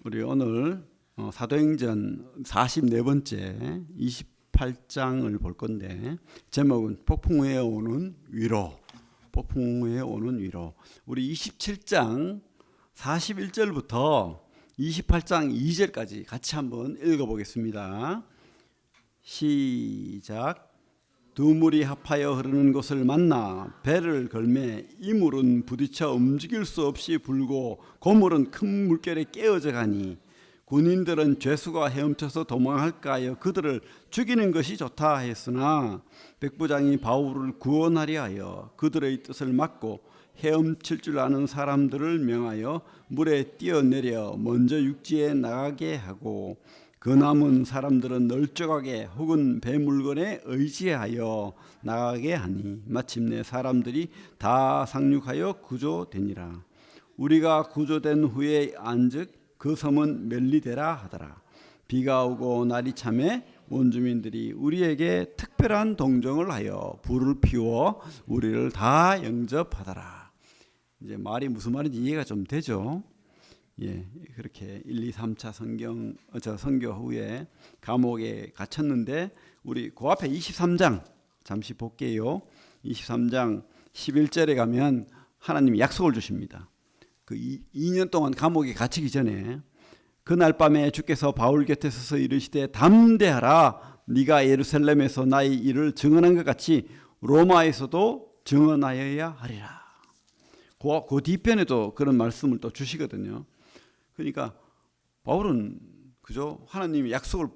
우리 오늘 사도행전 44번째 28장을 볼 건데 제목은 폭풍 후에 오는 위로. 폭풍 후에 오는 위로. 우리 27장 41절부터 28장 2절까지 같이 한번 읽어보겠습니다. 시작. 두 물이 합하여 흐르는 곳을 만나 배를 걸매 이 물은 부딪혀 움직일 수 없이 불고 고물은 큰 물결에 깨어져 가니 군인들은 죄수가 헤엄쳐서 도망할까 하여 그들을 죽이는 것이 좋다 했으나 백부장이 바울을 구원하려 하여 그들의 뜻을 막고 헤엄칠 줄 아는 사람들을 명하여 물에 뛰어내려 먼저 육지에 나가게 하고 그 남은 사람들은 널쩍하게 혹은 배 물건에 의지하여 나가게 하니 마침내 사람들이 다 상륙하여 구조되니라. 우리가 구조된 후에 안즉 그 섬은 멜리데라 하더라. 비가 오고 날이 참에 온 주민들이 우리에게 특별한 동정을 하여 불을 피워 우리를 다 영접하더라. 이제 말이 무슨 말인지 이해가 좀 되죠? 예, 그렇게 1, 2, 3차 선교 후에 감옥에 갇혔는데 우리 그 앞에 23장 잠시 볼게요. 23장 11절에 가면 하나님이 약속을 주십니다. 그 2년 동안 감옥에 갇히기 전에 그날 밤에 주께서 바울 곁에 서서 이르시되 담대하라. 네가 예루살렘에서 나의 일을 증언한 것 같이 로마에서도 증언하여야 하리라. 그 뒤편에도 그런 말씀을 또 주시거든요. 그러니까 바울은 그죠? 하나님의 약속을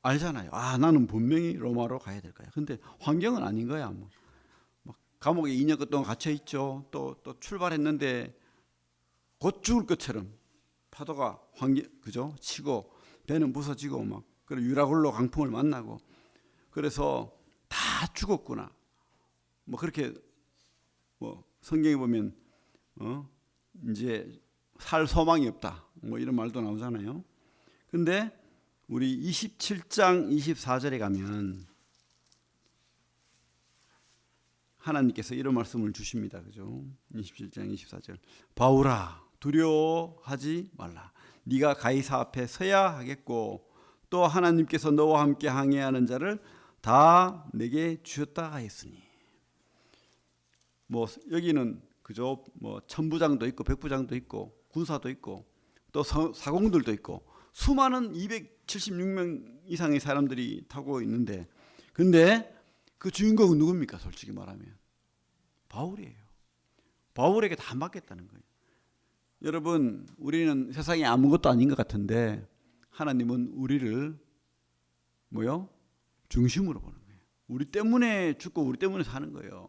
알잖아요. 아, 나는 분명히 로마로 가야 될 거야. 근데 환경은 아닌 거야. 막 감옥에 2년 동안 갇혀 있죠. 또 출발했는데 곧 죽을 것처럼 파도가 그죠? 치고 배는 부서지고 막 그리고 유라굴로 강풍을 만나고 그래서 다 죽었구나. 뭐 그렇게 뭐 성경에 보면 이제 살 소망이 없다. 뭐 이런 말도 나오잖아요. 근데 우리 27장 24절에 가면 하나님께서 이런 말씀을 주십니다. 그죠? 27장 24절. 바울아, 두려워하지 말라. 네가 가이사 앞에 서야 하겠고 또 하나님께서 너와 함께 항해하는 자를 다 내게 주셨다 하였으니. 뭐 여기는 그죠? 뭐 천부장도 있고 백부장도 있고 군사도 있고 또 사공들도 있고 수많은 276명 이상의 사람들이 타고 있는데 근데 그 주인공은 누굽니까? 솔직히 말하면 바울이에요. 바울에게 다 맡겼다는 거예요. 여러분, 우리는 세상에 아무것도 아닌 것 같은데 하나님은 우리를 뭐요? 중심으로 보는 거예요. 우리 때문에 죽고 우리 때문에 사는 거예요.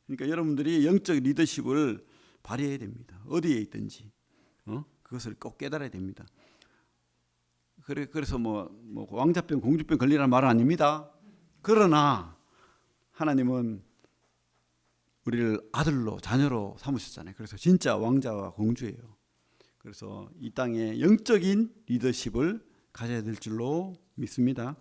그러니까 여러분들이 영적 리더십을 발휘해야 됩니다. 어디에 있든지 그것을 꼭 깨달아야 됩니다. 그래서 뭐 왕자병, 공주병 걸리라는 말은 아닙니다. 그러나 하나님은 우리를 아들로 자녀로 삼으셨잖아요. 그래서 진짜 왕자와 공주예요. 그래서 이 땅에 영적인 리더십을 가져야 될 줄로 믿습니다.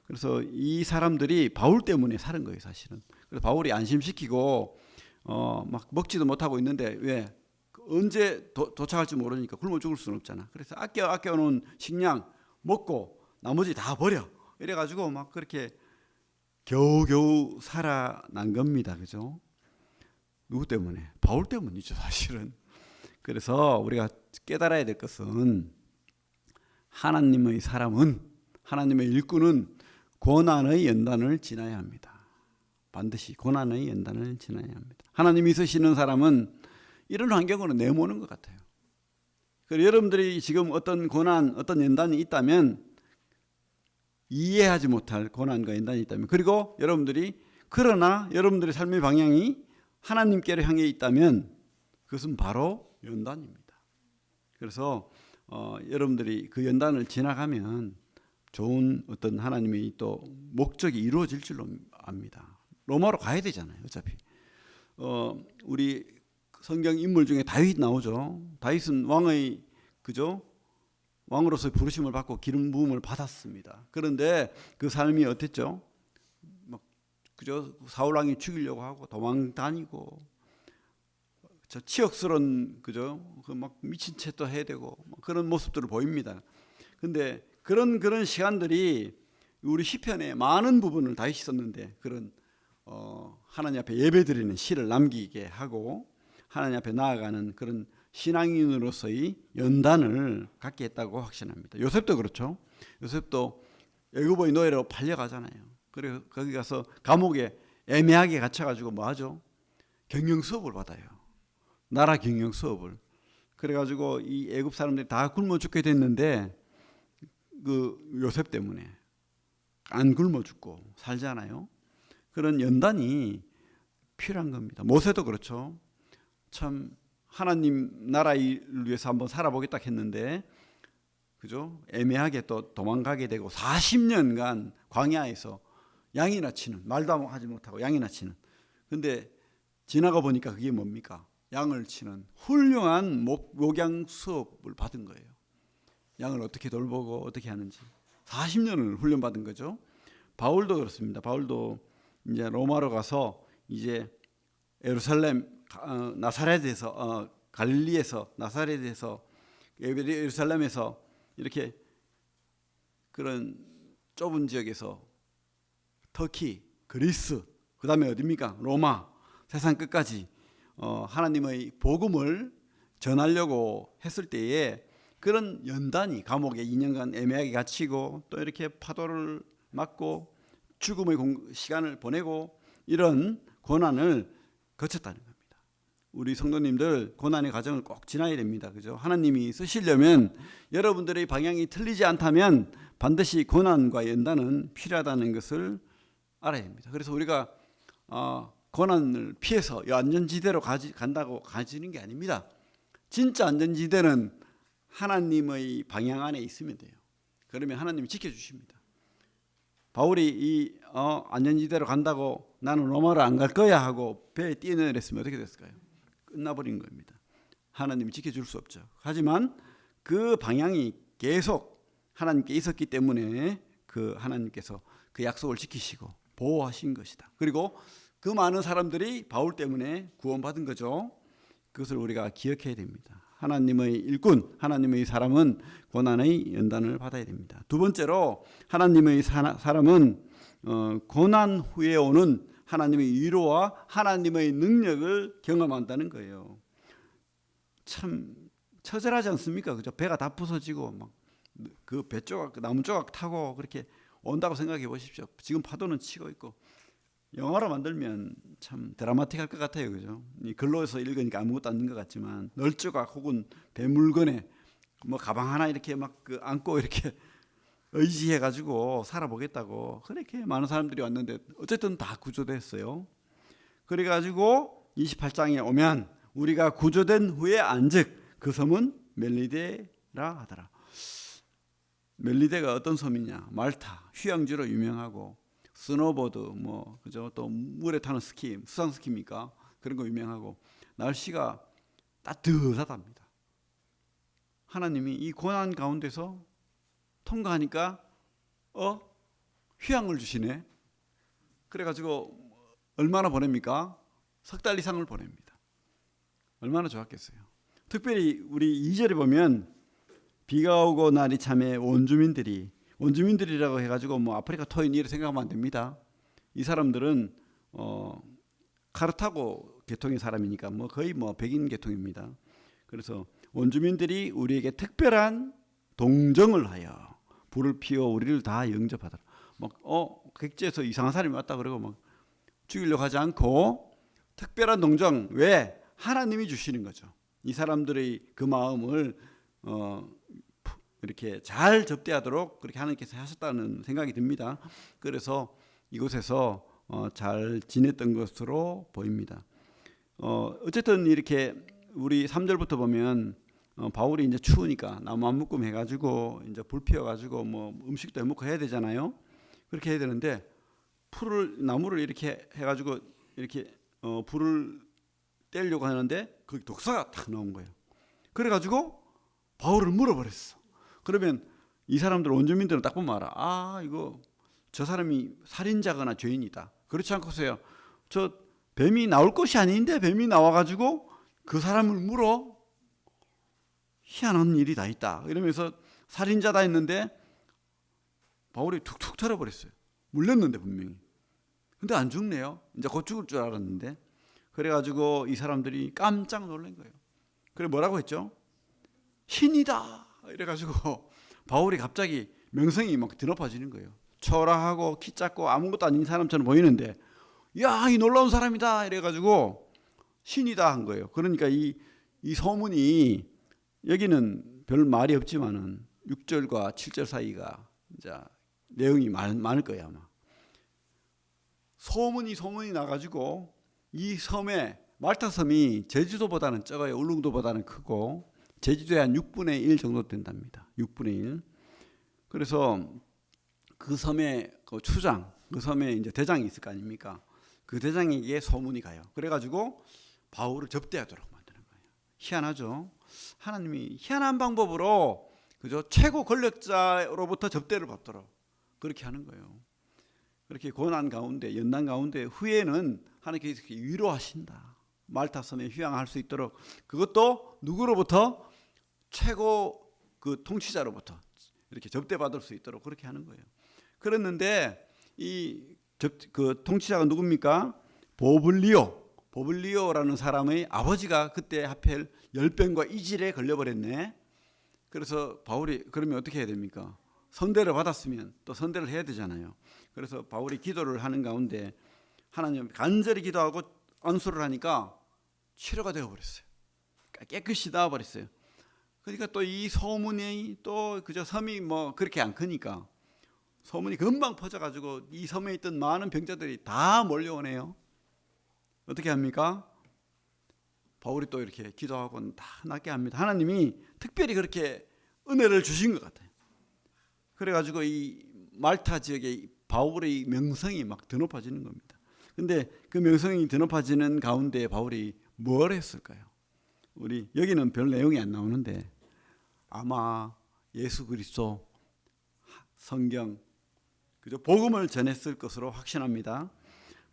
그래서 이 사람들이 바울 때문에 사는 거예요, 사실은. 그래서 바울이 안심시키고 막 먹지도 못하고 있는데 왜? 언제 도착할지 모르니까 굶어 죽을 수는 없잖아. 그래서 아껴놓은 식량 먹고 나머지 다 버려. 이래가지고 막 그렇게 겨우겨우 살아난 겁니다. 그죠? 누구 때문에? 바울 때문이죠, 사실은. 그래서 우리가 깨달아야 될 것은 하나님의 사람은, 하나님의 일꾼은 고난의 연단을 지나야 합니다. 반드시 고난의 연단을 지나야 합니다. 하나님이 쓰시는 사람은 이런 환경으로 내모는 것 같아요. 그리고 여러분들이 지금 어떤 고난, 어떤 연단이 있다면 이해하지 못할 고난과 연단이 있다면 그리고 그러나 여러분들의 삶의 방향이 하나님께로 향해 있다면 그것은 바로 연단입니다. 그래서 여러분들이 그 연단을 지나가면 좋은 어떤 하나님의 또 목적이 이루어질 줄로 압니다. 로마로 가야 되잖아요. 어차피 우리 성경 인물 중에 다윗 나오죠. 다윗은 왕의 그죠? 왕으로서 부르심을 받고 기름 부음을 받았습니다. 그런데 그 삶이 어땠죠? 막 그죠? 사울 왕이 죽이려고 하고 도망 다니고 저 치욕스러운 그죠? 그 막 미친 채 또 해야 되고 그런 모습들을 보입니다. 근데 그런 시간들이 우리 시편의 많은 부분을 다윗이 썼는데 그런 하나님 앞에 예배드리는 시를 남기게 하고 하나님 앞에 나아가는 그런 신앙인으로서의 연단을 갖게 했다고 확신합니다. 요셉도 그렇죠. 요셉도 애굽의 노예로 팔려가잖아요. 그래서 거기 가서 감옥에 애매하게 갇혀가지고 뭐 하죠? 경영 수업을 받아요. 나라 경영 수업을. 그래가지고 이 애굽 사람들이 다 굶어 죽게 됐는데 그 요셉 때문에 안 굶어 죽고 살잖아요. 그런 연단이 필요한 겁니다. 모세도 그렇죠. 참 하나님 나라를 위해서 한번 살아보겠다 했는데 그죠? 애매하게 또 도망가게 되고 40년간 광야에서 양이나 치는, 말도 하지 못하고 양이나 치는. 근데 지나가 보니까 그게 뭡니까? 양을 치는 훌륭한 목양 수업을 받은 거예요. 양을 어떻게 돌보고 어떻게 하는지 40년을 훈련받은 거죠. 바울도 그렇습니다. 바울도 이제 로마로 가서 이제 예루살렘 나사렛에서 갈릴리에서 나사렛에서 예루살렘에서 이렇게 그런 좁은 지역에서 터키, 그리스, 그 다음에 어디입니까? 로마, 세상 끝까지 하나님의 복음을 전하려고 했을 때에 그런 연단이 감옥에 2년간 애매하게 갇히고 또 이렇게 파도를 맞고 죽음의 시간을 보내고 이런 고난을 거쳤다는 겁니다. 우리 성도님들 고난의 과정을 꼭 지나야 됩니다. 그죠? 하나님이 쓰시려면 여러분들의 방향이 틀리지 않다면 반드시 고난과 연단은 필요하다는 것을 알아야 됩니다. 그래서 우리가 고난을 피해서 안전지대로 간다고 가지는 게 아닙니다. 진짜 안전지대는 하나님의 방향 안에 있으면 돼요. 그러면 하나님이 지켜주십니다. 바울이 이 안전지대로 간다고 나는 로마로 안 갈 거야 하고 배에 뛰어내렸으면 어떻게 됐을까요? 끝나버린 겁니다. 하나님이 지켜줄 수 없죠. 하지만 그 방향이 계속 하나님께 있었기 때문에 그 하나님께서 그 약속을 지키시고 보호하신 것이다. 그리고 그 많은 사람들이 바울 때문에 구원받은 거죠. 그것을 우리가 기억해야 됩니다. 하나님의 일꾼, 하나님의 사람은 고난의 연단을 받아야 됩니다. 두 번째로 하나님의 사람은 고난 후에 오는 하나님의 위로와 하나님의 능력을 경험한다는 거예요. 참 처절하지 않습니까? 그죠? 배가 다 부서지고 막 그 배 조각, 나무 조각 타고 그렇게 온다고 생각해 보십시오. 지금 파도는 치고 있고 영화로 만들면 참 드라마틱할 것 같아요, 그죠? 이 글로에서 읽으니까 아무것도 아닌 것 같지만 널조각 혹은 배물건에 뭐 가방 하나 이렇게 막 안고 이렇게 의지해가지고 살아보겠다고 그렇게 많은 사람들이 왔는데 어쨌든 다 구조됐어요. 그래가지고 28장에 오면 우리가 구조된 후에 안즉 그 섬은 멜리데라 하더라. 멜리데가 어떤 섬이냐? 말타, 휴양지로 유명하고 스노보드 뭐 그죠? 또 물에 타는 스키, 수상 스키입니까? 그런 거 유명하고 날씨가 따뜻하답니다. 하나님이 이 고난 가운데서 통과하니까 휴양을 주시네. 그래가지고 얼마나 보냅니까? 석 달 이상을 보냅니다. 얼마나 좋았겠어요. 특별히 우리 2절에 보면 비가 오고 날이 참에 원주민들이라고 해가지고 뭐 아프리카 토인 이렇게 생각하면 안 됩니다. 이 사람들은 카르타고 계통의 사람이니까 뭐 거의 뭐 백인 계통입니다. 그래서 원주민들이 우리에게 특별한 동정을 하여 불을 피워 우리를 다 영접하더라. 막 객지에서 이상한 사람이 왔다 그러고 막 죽이려고 하지 않고 특별한 동정. 왜? 하나님이 주시는 거죠. 이 사람들의 그 마음을 이렇게 잘 접대하도록 그렇게 하나님께서 하셨다는 생각이 듭니다. 그래서 이곳에서 잘 지냈던 것으로 보입니다. 어쨌든 이렇게 우리 3절부터 보면 바울이 이제 추우니까 나무 한 묶음 해가지고 이제 불 피워가지고 뭐 음식도 해먹고 해야 되잖아요. 그렇게 해야 되는데 나무를 이렇게 해가지고 이렇게 불을 떼려고 하는데 거기 독사가 탁 나온 거예요. 그래가지고 바울을 물어버렸어. 그러면 이 사람들 원주민들은 딱 보면 알아. 이거 저 사람이 살인자거나 죄인이다. 그렇지 않고서요. 저 뱀이 나올 것이 아닌데 뱀이 나와가지고 그 사람을 물어? 희한한 일이 다 있다. 이러면서 살인자다 했는데 바울이 툭툭 털어버렸어요. 물렸는데 분명히. 근데 안 죽네요. 이제 곧 죽을 줄 알았는데. 그래가지고 이 사람들이 깜짝 놀란 거예요. 그래 뭐라고 했죠? 신이다. 이래가지고 바울이 갑자기 명성이 막 드높아지는 거예요. 초라하고 키 작고 아무것도 아닌 사람처럼 보이는데 야, 이 놀라운 사람이다. 이래가지고 신이다 한 거예요. 그러니까 이 소문이 여기는 별 말이 없지만은 6절과 7절 사이가 이제 내용이 많을 거예요 아마. 소문이 나가지고 이 섬에 말타 섬이 제주도보다는 적어요. 울릉도보다는 크고 제주도의 한 6분의 1 정도 된답니다. 6분의 1. 그래서 그 섬의 그 추장, 그 섬에 이제 대장이 있을 거 아닙니까? 그 대장에게 소문이 가요. 그래가지고 바울을 접대하도록 만드는 거예요. 희한하죠. 하나님이 희한한 방법으로 그죠? 최고 권력자로부터 접대를 받도록 그렇게 하는 거예요. 그렇게 고난 가운데, 연난 가운데 후에는 하나님께서 위로하신다. 말타 섬에 휴양할 수 있도록 그것도 누구로부터? 최고 그 통치자로부터 이렇게 접대받을 수 있도록 그렇게 하는 거예요. 그랬는데 그 통치자가 누굽니까? 보블리오라는 사람의 아버지가 그때 하필 열병과 이질에 걸려버렸네. 그래서 바울이 그러면 어떻게 해야 됩니까? 선대를 받았으면 또 선대를 해야 되잖아요. 그래서 바울이 기도를 하는 가운데 하나님 간절히 기도하고 안수를 하니까 치료가 되어버렸어요. 깨끗이 나와버렸어요. 그러니까 또 이 소문이 또 그저 섬이 뭐 그렇게 안 크니까 소문이 금방 퍼져가지고 이 섬에 있던 많은 병자들이 다 몰려오네요. 어떻게 합니까? 바울이 또 이렇게 기도하고 다 낫게 합니다. 하나님이 특별히 그렇게 은혜를 주신 것 같아요. 그래가지고 이 말타 지역에 바울의 명성이 막 드높아지는 겁니다. 근데 그 명성이 드높아지는 가운데 바울이 뭘 했을까요? 우리 여기는 별 내용이 안 나오는데 아마 예수 그리스도 성경 그죠? 복음을 전했을 것으로 확신합니다.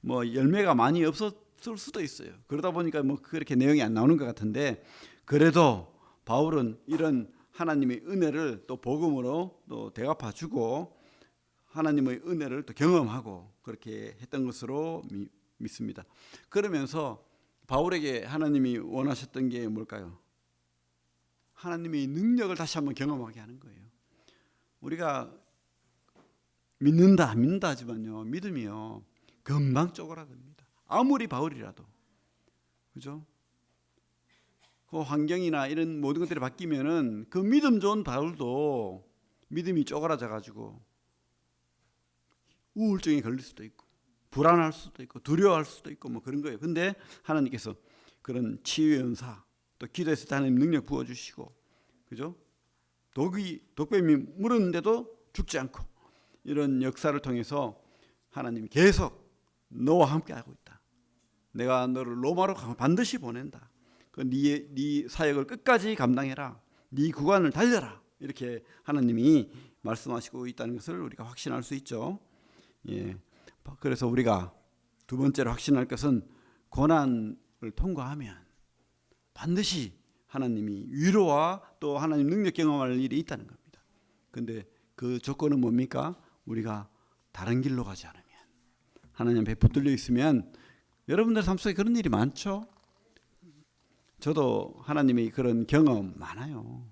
뭐 열매가 많이 없었을 수도 있어요. 그러다 보니까 뭐 그렇게 내용이 안 나오는 것 같은데 그래도 바울은 이런 하나님의 은혜를 또 복음으로 또 대갚아 주고 하나님의 은혜를 또 경험하고 그렇게 했던 것으로 믿습니다. 그러면서 바울에게 하나님이 원하셨던 게 뭘까요? 하나님의 능력을 다시 한번 경험하게 하는 거예요. 우리가 믿는다 하지만요, 믿음이요 금방 쪼그라듭니다. 아무리 바울이라도, 그죠? 그 환경이나 이런 모든 것들이 바뀌면은 그 믿음 좋은 바울도 믿음이 쪼그라져 가지고 우울증에 걸릴 수도 있고 불안할 수도 있고 두려워할 수도 있고 뭐 그런 거예요. 근데 하나님께서 그런 치유의 은사 또 기도했을 때 하나님 능력 부어주시고 그죠? 독뱀이 물었는데도 죽지 않고 이런 역사를 통해서 하나님이 계속 너와 함께 하고 있다. 내가 너를 로마로 반드시 보낸다. 네 사역을 끝까지 감당해라. 네 구간을 달려라. 이렇게 하나님이 말씀하시고 있다는 것을 우리가 확신할 수 있죠. 예. 그래서 우리가 두 번째로 확신할 것은 고난을 통과하면 반드시 하나님이 위로와 또 하나님 능력 경험할 일이 있다는 겁니다. 그런데 그 조건은 뭡니까? 우리가 다른 길로 가지 않으면, 하나님 앞에 붙들려 있으면. 여러분들 삶 속에 그런 일이 많죠. 저도 하나님의 그런 경험 많아요.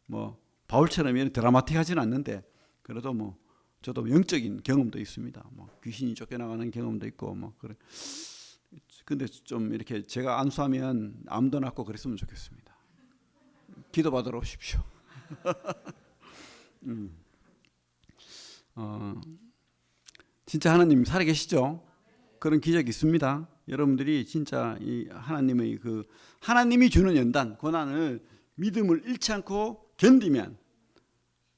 뭐 바울처럼 이런 드라마틱하지는 않는데 그래도 뭐 저도 영적인 경험도 있습니다. 뭐 귀신이 쫓겨나가는 경험도 있고 뭐 그래. 근데 좀 이렇게 제가 안수하면 암도 낫고 그랬으면 좋겠습니다. 기도받으러 오십시오. 진짜 하나님 살아계시죠? 그런 기적이 있습니다. 여러분들이 진짜 이 하나님이 주는 연단, 고난을 믿음을 잃지 않고 견디면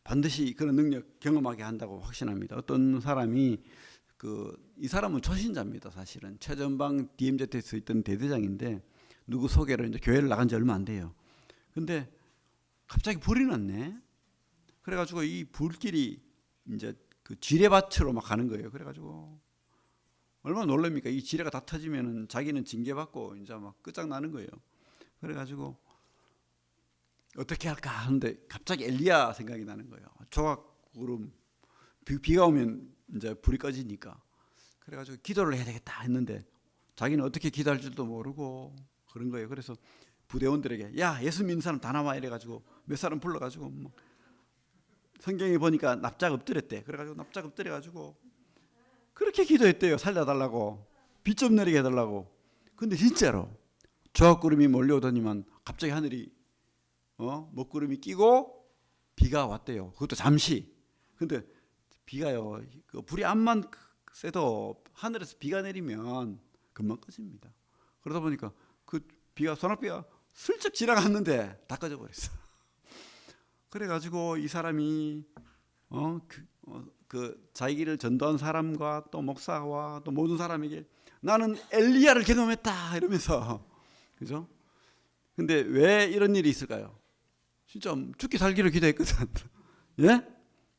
반드시 그런 능력 경험하게 한다고 확신합니다. 어떤 사람이 이 사람은 초신자입니다. 사실은 최전방 DMZ에서 있던 대대장인데 누구 소개로 이제 교회를 나간 지 얼마 안 돼요. 근데 갑자기 불이 났네. 그래가지고 이 불길이 이제 그 지뢰밭으로 막 가는 거예요. 그래가지고 얼마나 놀랍니까? 이 지뢰가 다 터지면은 자기는 징계받고 이제 막 끝장나는 거예요. 그래가지고 어떻게 할까 하는데 갑자기 엘리야 생각이 나는 거예요. 조각구름, 비가 오면 이제 불이 꺼지니까. 그래가지고 기도를 해야 되겠다 했는데 자기는 어떻게 기도할 줄도 모르고 그런 거예요. 그래서 부대원들에게 야, 예수 믿는 사람 다 나와 이래가지고 몇 사람 불러가지고 뭐 성경에 보니까 납작 엎드렸대. 그래가지고 납작 엎드려가지고 그렇게 기도했대요. 살려달라고, 비 좀 내리게 해달라고. 근데 진짜로 조각구름이 몰려오더니만 갑자기 하늘이 먹구름이 끼고 비가 왔대요. 그것도 잠시. 근데 비가요, 그 불이 암만 세도 하늘에서 비가 내리면 금방 꺼집니다. 그러다 보니까 그 비가, 소낙비가 슬쩍 지나갔는데 다 꺼져버렸어. 그래가지고 이 사람이 자기를 전도한 사람과 또 목사와 또 모든 사람에게 나는 엘리야를 경험했다 이러면서, 그죠? 근데 왜 이런 일이 있을까요? 진짜 죽기 살기로 기도했거든. 예?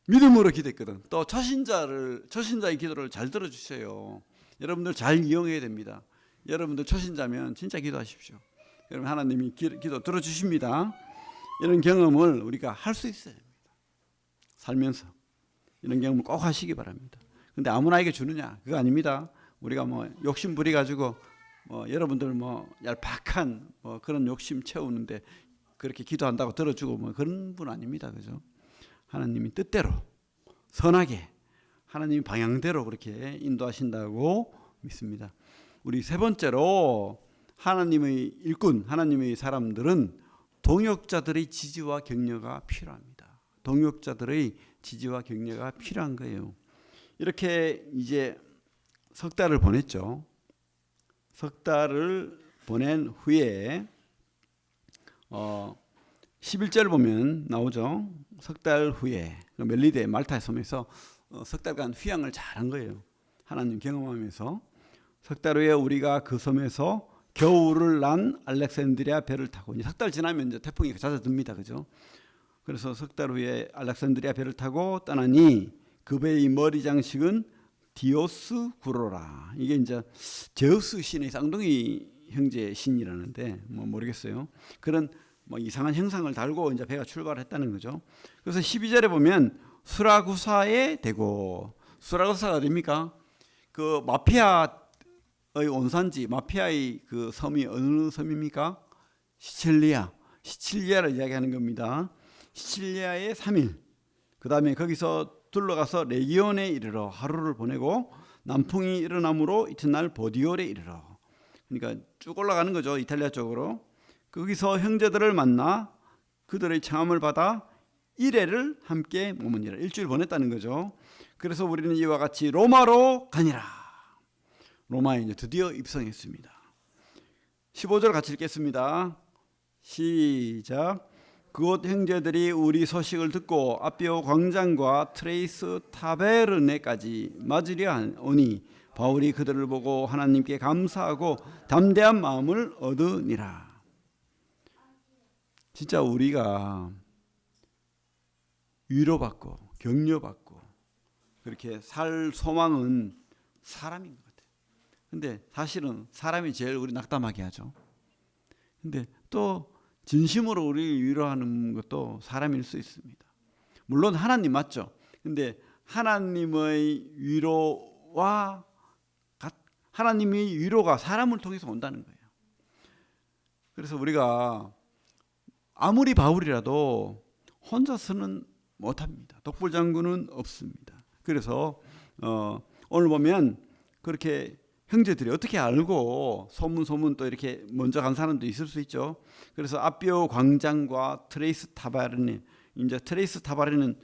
믿음으로 기도했거든. 또 초신자의 기도를 잘 들어주세요. 여러분들 잘 이용해야 됩니다. 여러분들 초신자면 진짜 기도하십시오. 여러분 하나님이 기도 들어주십니다. 이런 경험을 우리가 할 수 있어야 됩니다. 살면서 이런 경험을 꼭 하시기 바랍니다. 근데 아무나에게 주느냐? 그거 아닙니다. 우리가 뭐 욕심 부리 가지고 여러분들 얄팍한 그런 욕심 채우는데 그렇게 기도한다고 들어주고 그런 분 아닙니다. 그죠? 하나님이 뜻대로 선하게 하나님이 방향대로 그렇게 인도하신다고 믿습니다. 우리 세 번째로 하나님의 일꾼, 하나님의 사람들은 동역자들의 지지와 격려가 필요합니다. 동역자들의 지지와 격려가 필요한 거예요. 이렇게 이제 석 달을 보냈죠. 석 달을 보낸 후에 11절 보면 나오죠. 석 달 후에 멜리데 말타의 섬에서 석 달간 휴양을 잘한 거예요. 하나님 경험하면서. 석 달 후에 우리가 그 섬에서 겨울을 난 알렉산드리아 배를 타고, 석 달 지나면 이제 태풍이 잦아듭니다. 그죠? 그래서 석 달 후에 알렉산드리아 배를 타고 떠나니 그 배의 머리 장식은 디오스 구로라. 이게 이제 제우스 신의 쌍둥이 형제 신이라는데 모르겠어요. 그런 이상한 형상을 달고 이제 배가 출발했다는 거죠. 그래서 12절에 보면 수라구사에 대고, 수라구사가 어디입니까? 그 마피아의 온산지, 마피아의 그 섬이 어느 섬입니까? 시칠리아를 이야기하는 겁니다. 시칠리아에 3일, 그 다음에 거기서 둘러가서 레기온에 이르러 하루를 보내고 남풍이 일어나므로 이튿날 보디올에 이르러, 그러니까 쭉 올라가는 거죠. 이탈리아 쪽으로. 거기서 형제들을 만나 그들의 청함을 받아 일회를 함께 머무니라. 일주일 보냈다는 거죠. 그래서 우리는 이와 같이 로마로 가니라. 로마에 이제 드디어 입성했습니다. 15절 같이 읽겠습니다. 시작. 그곳 형제들이 우리 소식을 듣고 아비오 광장과 트레이스 타베르네까지 맞으려 오니 바울이 그들을 보고 하나님께 감사하고 담대한 마음을 얻으니라. 진짜 우리가 위로받고 격려받고 그렇게 살 소망은 사람인 것 같아요. 근데 사실은 사람이 제일 우리 낙담하게 하죠. 근데 또 진심으로 우리를 위로하는 것도 사람일 수 있습니다. 물론 하나님 맞죠. 근데 하나님의 위로가 사람을 통해서 온다는 거예요. 그래서 우리가 아무리 바울이라도 혼자서는 못합니다. 독불장군은 없습니다. 그래서 오늘 보면 그렇게 형제들이 어떻게 알고 소문 또 이렇게 먼저 간 사람도 있을 수 있죠. 그래서 아비오 광장과 트레이스 타바르네, 이제 트레이스 타바르네는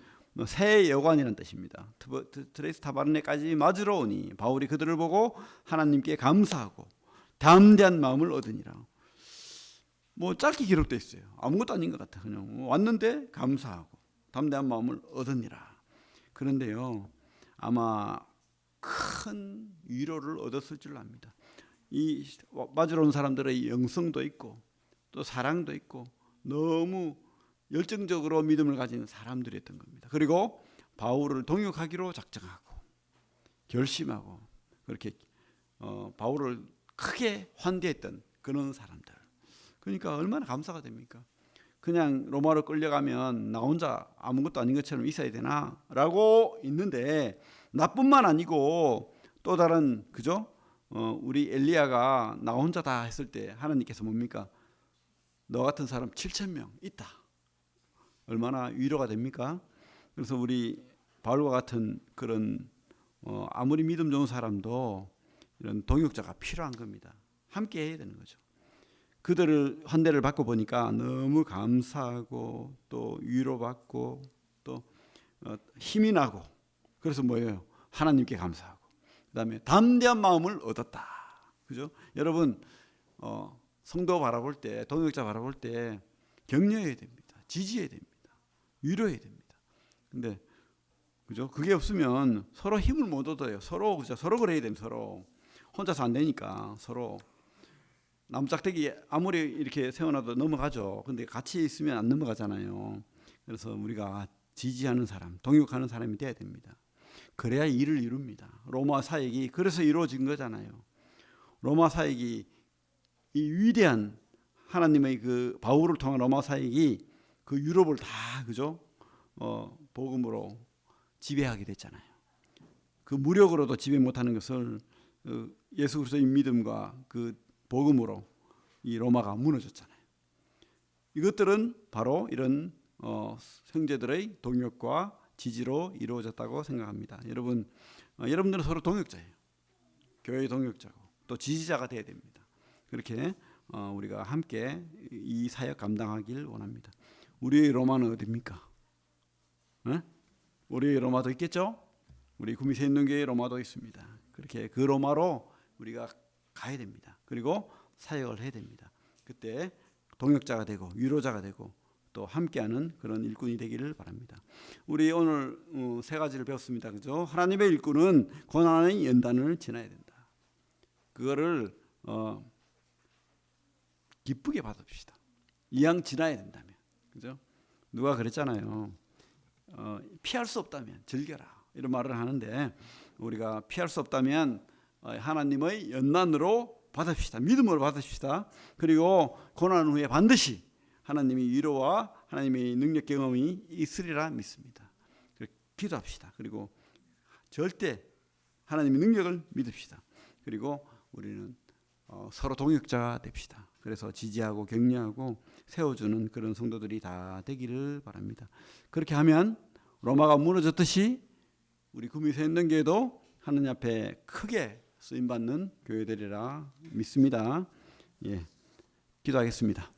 새 여관이라는 뜻입니다. 트레이스 타바르네까지 맞으러 오니 바울이 그들을 보고 하나님께 감사하고 담대한 마음을 얻으니라. 짧게 기록돼 있어요. 아무것도 아닌 것 같아. 그냥 왔는데 감사하고 담대한 마음을 얻으니라. 그런데요, 아마 큰 위로를 얻었을 줄 압니다. 이 맞으러 온 사람들의 영성도 있고 또 사랑도 있고 너무 열정적으로 믿음을 가진 사람들이었던 겁니다. 그리고 바울을 동역하기로 작정하고 결심하고 그렇게 바울을 크게 환대했던 그런 사람들. 그러니까 얼마나 감사가 됩니까? 그냥 로마로 끌려가면 나 혼자 아무것도 아닌 것처럼 있어야 되나라고 있는데, 나뿐만 아니고 또 다른, 그죠? 우리 엘리야가 나 혼자 다 했을 때 하나님께서 뭡니까? 너 같은 사람 7,000명 있다. 얼마나 위로가 됩니까? 그래서 우리 바울과 같은 그런 아무리 믿음 좋은 사람도 이런 동역자가 필요한 겁니다. 함께 해야 되는 거죠. 그들을 환대를 받고 보니까 너무 감사하고 또 위로받고 또 힘이 나고, 그래서 뭐예요? 하나님께 감사하고, 그다음에 담대한 마음을 얻었다. 그죠? 여러분, 성도 바라볼 때, 동역자 바라볼 때 격려해야 됩니다. 지지해야 됩니다. 위로해야 됩니다. 근데 그죠? 그게 없으면 서로 힘을 못 얻어요. 서로, 그죠? 서로 그래야 됩니다. 서로 혼자서 안 되니까 서로. 나무짝대기 아무리 이렇게 세워놔도 넘어가죠. 근데 같이 있으면 안 넘어가잖아요. 그래서 우리가 지지하는 사람, 동역하는 사람이 돼야 됩니다. 그래야 일을 이룹니다. 로마 사역이 그래서 이루어진 거잖아요. 로마 사역이, 이 위대한 하나님의 그 바울을 통한 로마 사역이 그 유럽을 다, 그죠? 복음으로 지배하게 됐잖아요. 그 무력으로도 지배 못하는 것을 예수 그리스도의 믿음과 그 복음으로 이 로마가 무너졌잖아요. 이것들은 바로 이런 형제들의 동역과 지지로 이루어졌다고 생각합니다. 여러분, 여러분들은 서로 동역자예요. 교회의 동역자고 또 지지자가 돼야 됩니다. 그렇게 우리가 함께 이 사역 감당하길 원합니다. 우리의 로마는 어디입니까? 네? 우리의 로마도 있겠죠? 우리 구미새인동교회 로마도 있습니다. 그렇게 그 로마로 우리가 가야 됩니다. 그리고 사역을 해야 됩니다. 그때 동역자가 되고 위로자가 되고 또 함께하는 그런 일꾼이 되기를 바랍니다. 우리 오늘 세 가지를 배웠습니다. 그죠? 하나님의 일꾼은 고난의 연단을 지나야 된다. 그거를 기쁘게 받읍시다. 이왕 지나야 된다면, 그죠? 누가 그랬잖아요. 피할 수 없다면 즐겨라, 이런 말을 하는데, 우리가 피할 수 없다면 하나님의 연난으로 받읍시다. 믿음으로 받읍시다. 그리고 고난 후에 반드시 하나님의 위로와 하나님의 능력 경험이 있으리라 믿습니다. 기도합시다. 그리고 절대 하나님의 능력을 믿읍시다. 그리고 우리는 서로 동역자가 됩시다. 그래서 지지하고 격려하고 세워주는 그런 성도들이 다 되기를 바랍니다. 그렇게 하면 로마가 무너졌듯이 우리 구미새인동교회도 하나님 앞에 크게 쓰임받는 교회들이라 믿습니다. 예, 기도하겠습니다.